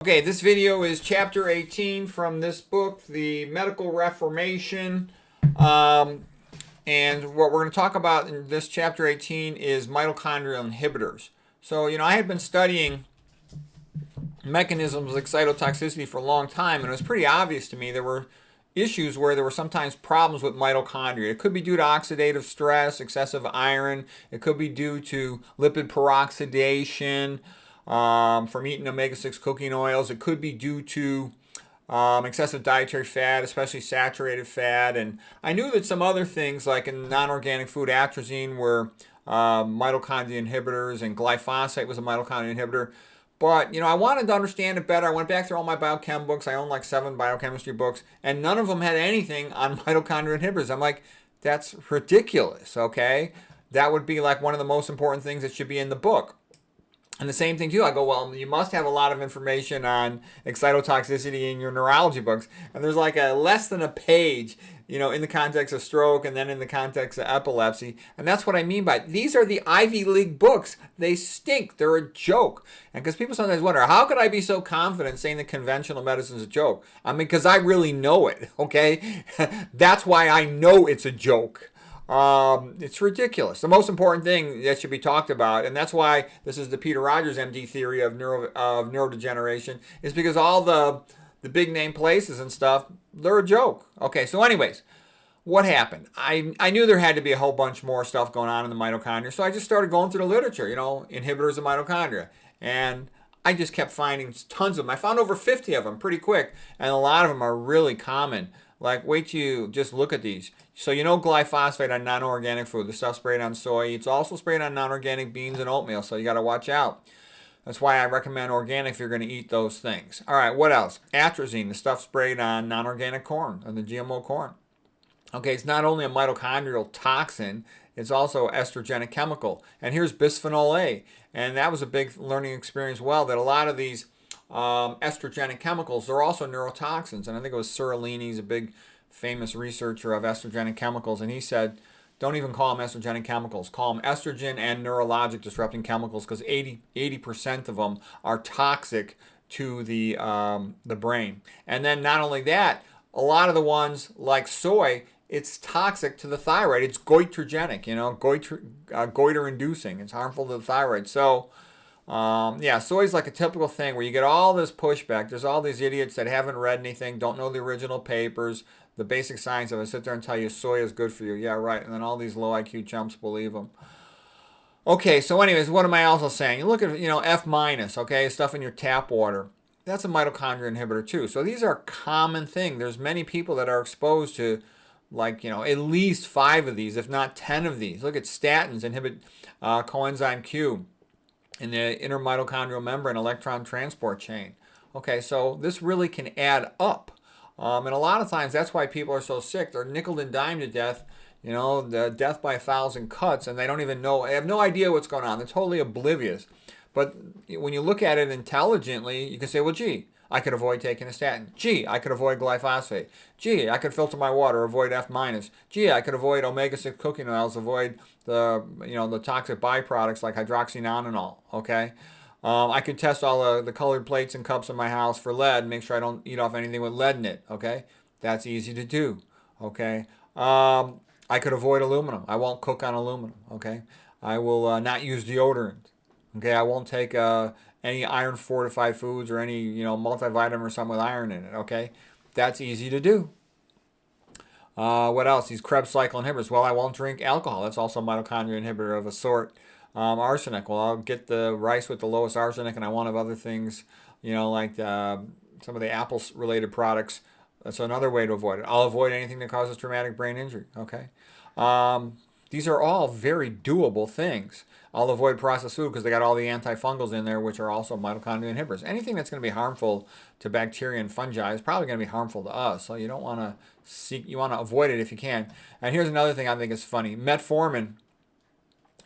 Okay, this video is chapter 18 from this book, The Medical Reformation. And what we're going to talk about in this chapter 18 is mitochondrial inhibitors. So, I had been studying mechanisms of excitotoxicity for a long time, and it was pretty obvious to me there were issues where there were sometimes problems with mitochondria. It could be due to oxidative stress, excessive iron. It could be due to lipid peroxidation from eating omega-6 cooking oils. It could be due to excessive dietary fat, especially saturated fat. And I knew that some other things, like in non-organic food, atrazine were mitochondria inhibitors, and glyphosate was a mitochondria inhibitor. But, I wanted to understand it better. I went back through all my biochem books. I own like 7 biochemistry books, and none of them had anything on mitochondria inhibitors. I'm like, that's ridiculous, okay? That would be like one of the most important things that should be in the book. And the same thing too, I go, well, you must have a lot of information on excitotoxicity in your neurology books. And there's like a less than a page, in the context of stroke and then in the context of epilepsy. And that's what I mean by it. These are the Ivy League books. They stink. They're a joke. And because people sometimes wonder, how could I be so confident saying that conventional medicine is a joke? I mean, because I really know it, okay? That's why I know it's a joke. It's ridiculous. The most important thing that should be talked about, and that's why this is the Peter Rogers MD theory of neurodegeneration, is because all the big name places and stuff, they're a joke. Okay, so anyways, what happened? I knew there had to be a whole bunch more stuff going on in the mitochondria, so I just started going through the literature, inhibitors of mitochondria. And I just kept finding tons of them. I found over 50 of them pretty quick, and a lot of them are really common. Like, wait till you just look at these. So glyphosate on non-organic food. The stuff sprayed on soy. It's also sprayed on non-organic beans and oatmeal, so you got to watch out. That's why I recommend organic if you're going to eat those things. All right, what else? Atrazine, the stuff sprayed on non-organic corn, on the GMO corn. Okay, it's not only a mitochondrial toxin, it's also estrogenic chemical. And here's bisphenol A. And that was a big learning experience, that a lot of these estrogenic chemicals, they're also neurotoxins. And I think it was Seralini, he's a big famous researcher of estrogenic chemicals, and he said, don't even call them estrogenic chemicals. Call them estrogen and neurologic disrupting chemicals, because 80% of them are toxic to the brain. And then not only that, a lot of the ones like soy, it's toxic to the thyroid. It's goitrogenic, goiter-inducing. It's harmful to the thyroid. So, soy is like a typical thing where you get all this pushback. There's all these idiots that haven't read anything, don't know the original papers, the basic science of it, sit there and tell you soy is good for you. Yeah, right. And then all these low IQ chumps believe them. Okay, so anyways, what am I also saying? You look at, F minus, okay, stuff in your tap water. That's a mitochondria inhibitor too. So these are common thing. There's many people that are exposed to at least 5 of these, if not 10 of these. Look at statins, inhibit coenzyme Q in the intermitochondrial membrane electron transport chain. Okay, so this really can add up. And a lot of times that's why people are so sick. They're nickel and dimed to death, the death by 1,000 cuts, and they don't even know. They have no idea what's going on. They're totally oblivious. But when you look at it intelligently, you can say, well, gee, I could avoid taking a statin. Gee, I could avoid glyphosate. Gee, I could filter my water, avoid F minus. Gee, I could avoid omega-6 cooking oils, avoid the toxic byproducts like hydroxynonenal. Okay, I could test all the colored plates and cups in my house for lead, and make sure I don't eat off anything with lead in it. Okay, that's easy to do. Okay, I could avoid aluminum. I won't cook on aluminum. Okay, I will not use deodorant. Okay, I won't take any iron fortified foods or any multivitamin or something with iron in it. Okay, that's easy to do. What else? These Krebs cycle inhibitors. Well, I won't drink alcohol. That's also a mitochondria inhibitor of a sort. Arsenic. Well, I'll get the rice with the lowest arsenic, and I won't have other things, like some of the Apple-related products. That's another way to avoid it. I'll avoid anything that causes traumatic brain injury. Okay. These are all very doable things. I'll avoid processed food because they got all the antifungals in there, which are also mitochondria inhibitors. Anything that's going to be harmful to bacteria and fungi is probably going to be harmful to us. So you don't want to you want to avoid it if you can. And here's another thing I think is funny. Metformin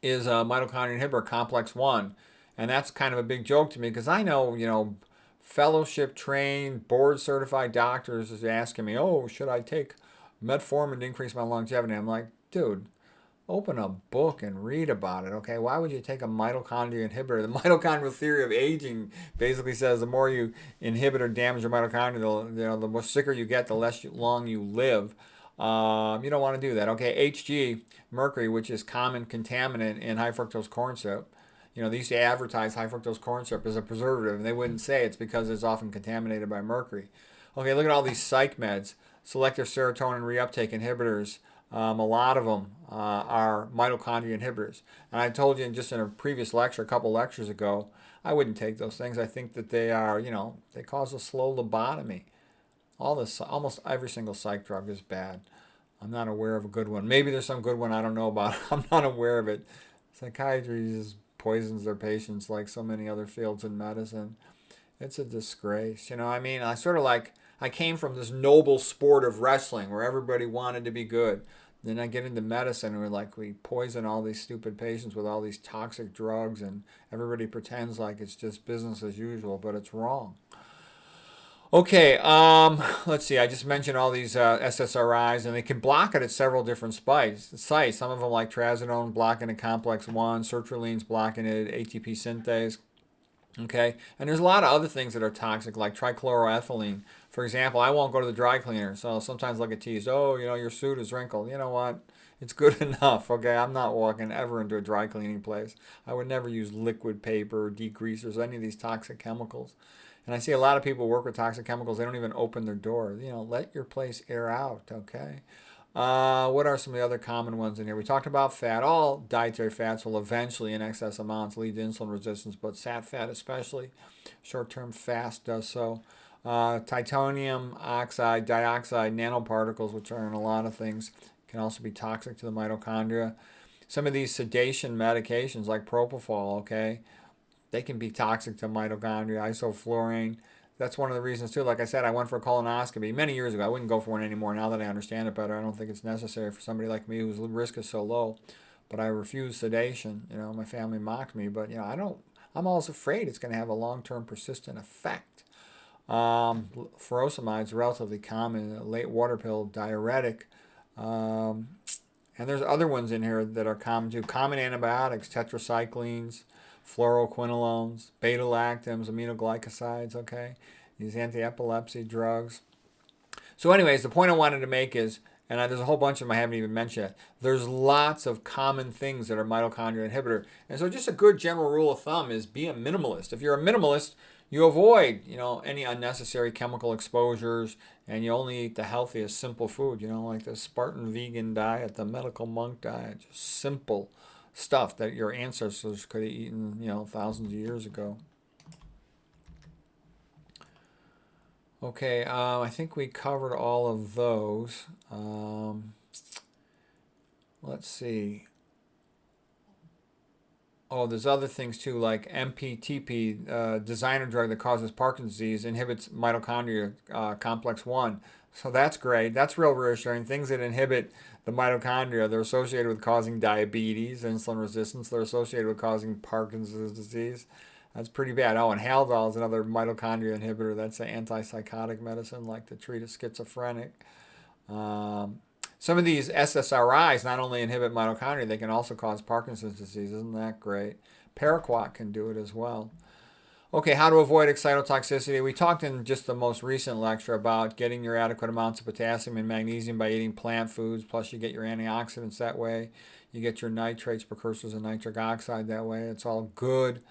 is a mitochondria inhibitor, complex 1. And that's kind of a big joke to me because I know, fellowship trained, board certified doctors is asking me, oh, should I take metformin to increase my longevity? I'm like, dude, Open a book and read about it, okay? Why would you take a mitochondria inhibitor? The mitochondrial theory of aging basically says the more you inhibit or damage your mitochondria, the more sicker you get, the less long you live. You don't want to do that, okay? Hg, mercury, which is common contaminant in high fructose corn syrup. They used to advertise high fructose corn syrup as a preservative, and they wouldn't say it's because it's often contaminated by mercury. Okay, look at all these psych meds, selective serotonin reuptake inhibitors. A lot of them are mitochondria inhibitors. And I told you just in a previous lecture, a couple lectures ago, I wouldn't take those things. I think that they are, they cause a slow lobotomy. All this, almost every single psych drug is bad. I'm not aware of a good one. Maybe there's some good one I don't know about. I'm not aware of it. Psychiatry just poisons their patients like so many other fields in medicine. It's a disgrace. I mean, I came from this noble sport of wrestling where everybody wanted to be good. Then I get into medicine and we poison all these stupid patients with all these toxic drugs, and everybody pretends like it's just business as usual, but it's wrong. Okay, let's see. I just mentioned all these SSRIs, and they can block it at several different sites. Some of them, like trazodone, blocking it complex 1, sertraline's blocking it, ATP synthase. Okay, and there's a lot of other things that are toxic, like trichloroethylene. For example, I won't go to the dry cleaner, so sometimes I'll get teased. Oh, your suit is wrinkled. You know what? It's good enough. Okay, I'm not walking ever into a dry cleaning place. I would never use liquid paper, degreasers, any of these toxic chemicals. And I see a lot of people work with toxic chemicals. They don't even open their door. Let your place air out. Okay. What are some of the other common ones in here? We talked about fat. All dietary fats will eventually, in excess amounts, lead to insulin resistance, but sat fat especially. Short-term fast does so. Titanium oxide, dioxide, nanoparticles, which are in a lot of things, can also be toxic to the mitochondria. Some of these sedation medications, like propofol, okay, they can be toxic to mitochondria. Isoflurane. That's one of the reasons too. Like I said, I went for a colonoscopy many years ago. I wouldn't go for one anymore. Now that I understand it better, I don't think it's necessary for somebody like me whose risk is so low. But I refuse sedation. My family mocked me, but I don't. I'm always afraid it's going to have a long-term persistent effect. Furosemide is relatively common, a late water pill diuretic. And there's other ones in here that are common too. Common antibiotics, tetracyclines, fluoroquinolones, beta-lactams, aminoglycosides, okay? These anti-epilepsy drugs. So anyways, the point I wanted to make is, and there's a whole bunch of them I haven't even mentioned yet, there's lots of common things that are mitochondria inhibitor. And so just a good general rule of thumb is be a minimalist. If you're a minimalist, you avoid, any unnecessary chemical exposures, and you only eat the healthiest, simple food, like the Spartan vegan diet, the medical monk diet, just simple stuff that your ancestors could have eaten, thousands of years ago. Okay, I think we covered all of those. Let's see. Oh, there's other things too, like MPTP, designer drug that causes Parkinson's disease, inhibits mitochondria complex 1. So that's great. That's real reassuring. Things that inhibit the mitochondria, they're associated with causing diabetes, insulin resistance. They're associated with causing Parkinson's disease. That's pretty bad. Oh, and Haldol is another mitochondria inhibitor. That's an antipsychotic medicine, like to treat a schizophrenic. Some of these SSRIs not only inhibit mitochondria, they can also cause Parkinson's disease. Isn't that great? Paraquat can do it as well. Okay, how to avoid excitotoxicity. We talked in just the most recent lecture about getting your adequate amounts of potassium and magnesium by eating plant foods, plus you get your antioxidants that way. You get your nitrates, precursors of nitric oxide that way. It's all good.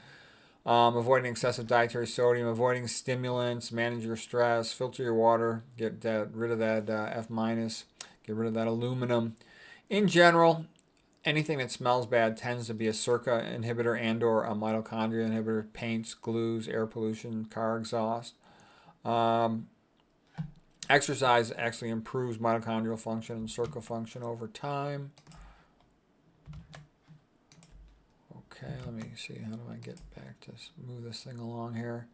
Avoiding excessive dietary sodium, avoiding stimulants, manage your stress, filter your water, get rid of that F minus, get rid of that aluminum. In general, anything that smells bad tends to be a SERCA inhibitor and or a mitochondria inhibitor, paints, glues, air pollution, car exhaust. Exercise actually improves mitochondrial function and SERCA function over time. Okay, let me see. How do I get back to move this thing along here?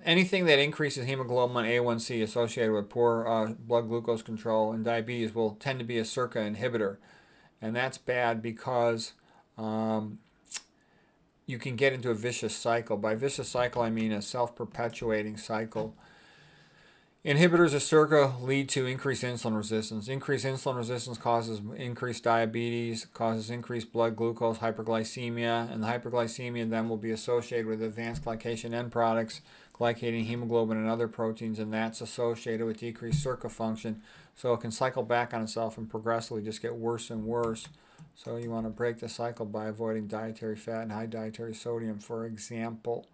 Anything that increases hemoglobin A1C associated with poor blood glucose control and diabetes will tend to be a SERCA inhibitor. And that's bad because you can get into a vicious cycle. By vicious cycle, I mean a self-perpetuating cycle. Inhibitors of SERCA lead to increased insulin resistance. Increased insulin resistance causes increased diabetes, causes increased blood glucose, hyperglycemia, and the hyperglycemia then will be associated with advanced glycation end products, glycating hemoglobin and other proteins, and that's associated with decreased SERCA function. So it can cycle back on itself and progressively just get worse and worse. So you want to break the cycle by avoiding dietary fat and high dietary sodium, for example.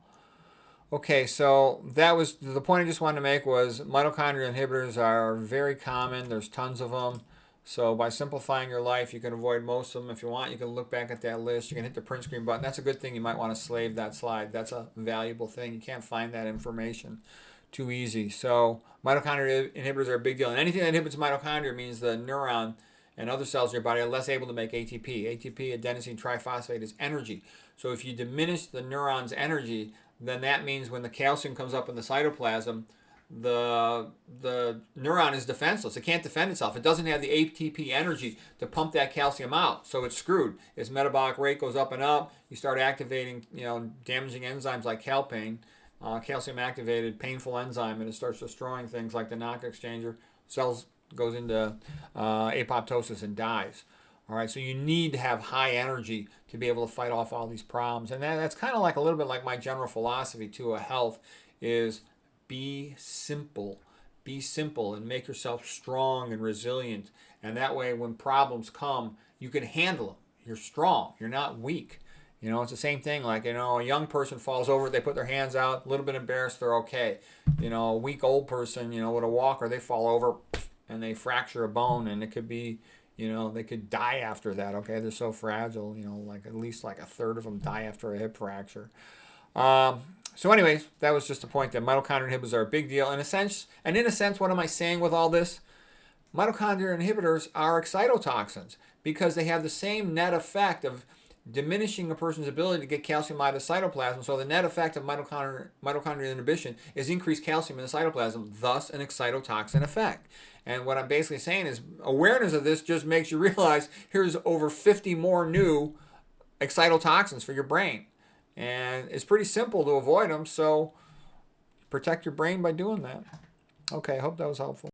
Okay, so that was the point I just wanted to make was mitochondrial inhibitors are very common. There's tons of them. So by simplifying your life, you can avoid most of them. If you want, you can look back at that list. You can hit the print screen button. That's a good thing. You might want to slave that slide. That's a valuable thing. You can't find that information too easy. So mitochondrial inhibitors are a big deal. And anything that inhibits mitochondria means the neuron and other cells in your body are less able to make ATP. ATP, adenosine triphosphate, is energy. So if you diminish the neuron's energy, then that means when the calcium comes up in the cytoplasm, the neuron is defenseless. It can't defend itself. It doesn't have the ATP energy to pump that calcium out, so it's screwed. Its metabolic rate goes up and up. You start activating, damaging enzymes like calpain, calcium activated painful enzyme, and it starts destroying things like the NOx exchanger. Cells goes into apoptosis and dies. All right, so you need to have high energy to be able to fight off all these problems. And that's kind of like a little bit like my general philosophy to a health is be simple. Be simple and make yourself strong and resilient. And that way when problems come, you can handle them. You're strong. You're not weak. It's the same thing. Like, a young person falls over, they put their hands out, a little bit embarrassed, they're okay. A weak old person, with a walker, they fall over and they fracture a bone, and it could be, they could die after that. Okay, they're so fragile. Like at least like a third of them die after a hip fracture. So, anyways, that was just the point that mitochondrial inhibitors are a big deal. In a sense, what am I saying with all this? Mitochondrial inhibitors are excitotoxins because they have the same net effect of diminishing a person's ability to get calcium out of the cytoplasm. So the net effect of mitochondrial inhibition is increased calcium in the cytoplasm, thus an excitotoxin effect. And what I'm basically saying is awareness of this just makes you realize here's over 50 more new excitotoxins for your brain. And it's pretty simple to avoid them, so protect your brain by doing that. Okay, I hope that was helpful.